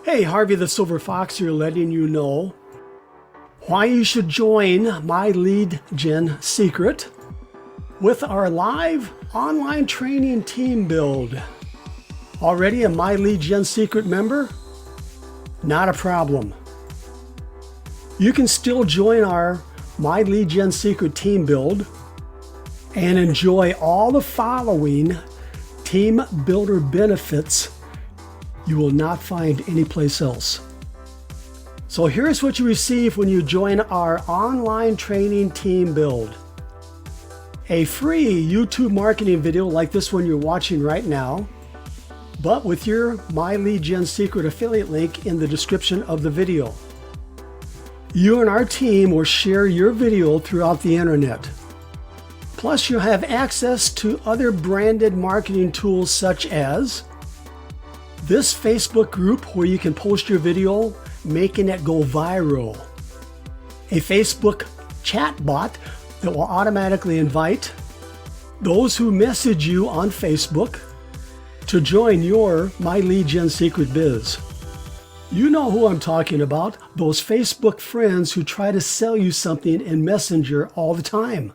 Hey, Harvey the Silver Fox here, letting you know why you should join my lead gen secret with our live online training team build. Already a My Lead Gen Secret member? Not a problem. You can still join our My Lead Gen Secret team build and enjoy all the following team builder benefits you will not find anyplace else. So here's what you receive when you join our online training team build. A free YouTube marketing video like this one you're watching right now, but with your My Lead Gen Secret affiliate link in the description of the video. You and our team will share your video throughout the internet. Plus you'll have access to other branded marketing tools such as this Facebook group where you can post your video, making it go viral. A Facebook chat bot that will automatically invite those who message you on Facebook to join your My Lead Gen Secret biz. You know who I'm talking about, those Facebook friends who try to sell you something in Messenger all the time.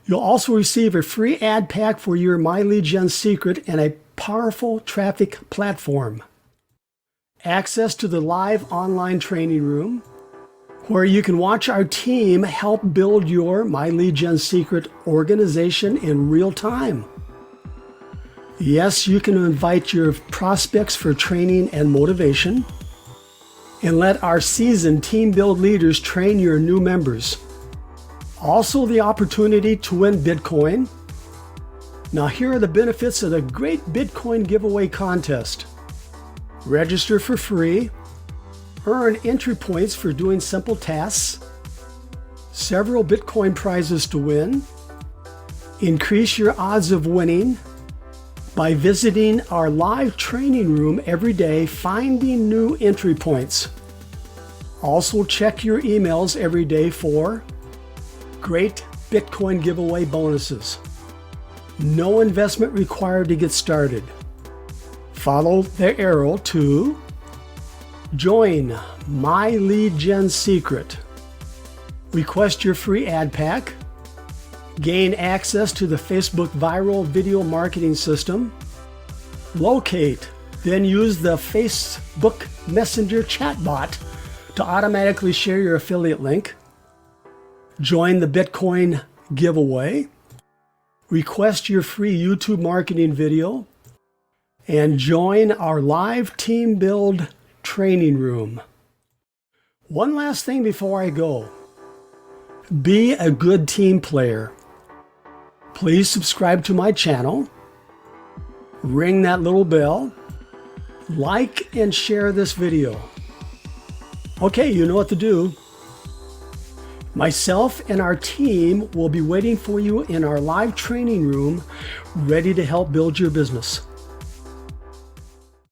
You'll also receive a free ad pack for your My Lead Gen Secret and a powerful traffic platform. Access to the live online training room where you can watch our team help build your My Lead Gen Secret organization in real time. Yes, you can invite your prospects for training and motivation and let our seasoned team build leaders train your new members. Also the opportunity to win Bitcoin. Now here are the benefits of the great Bitcoin giveaway contest. Register for free, earn entry points for doing simple tasks, several Bitcoin prizes to win, increase your odds of winning by visiting our live training room every day, finding new entry points. Also check your emails every day for great Bitcoin giveaway bonuses. No investment required to get started. Follow the arrow to join My Lead Gen Secret. Request your free ad pack. Gain access to the Facebook viral video marketing system. Locate, then use the Facebook Messenger chatbot to automatically share your affiliate link. Join the Bitcoin giveaway. Request your free YouTube marketing video. And join our live team build training room. One last thing before I go. Be a good team player. Please subscribe to my channel. Ring that little bell. Like and share this video. Okay, you know what to do. Myself and our team will be waiting for you in our live training room, ready to help build your business.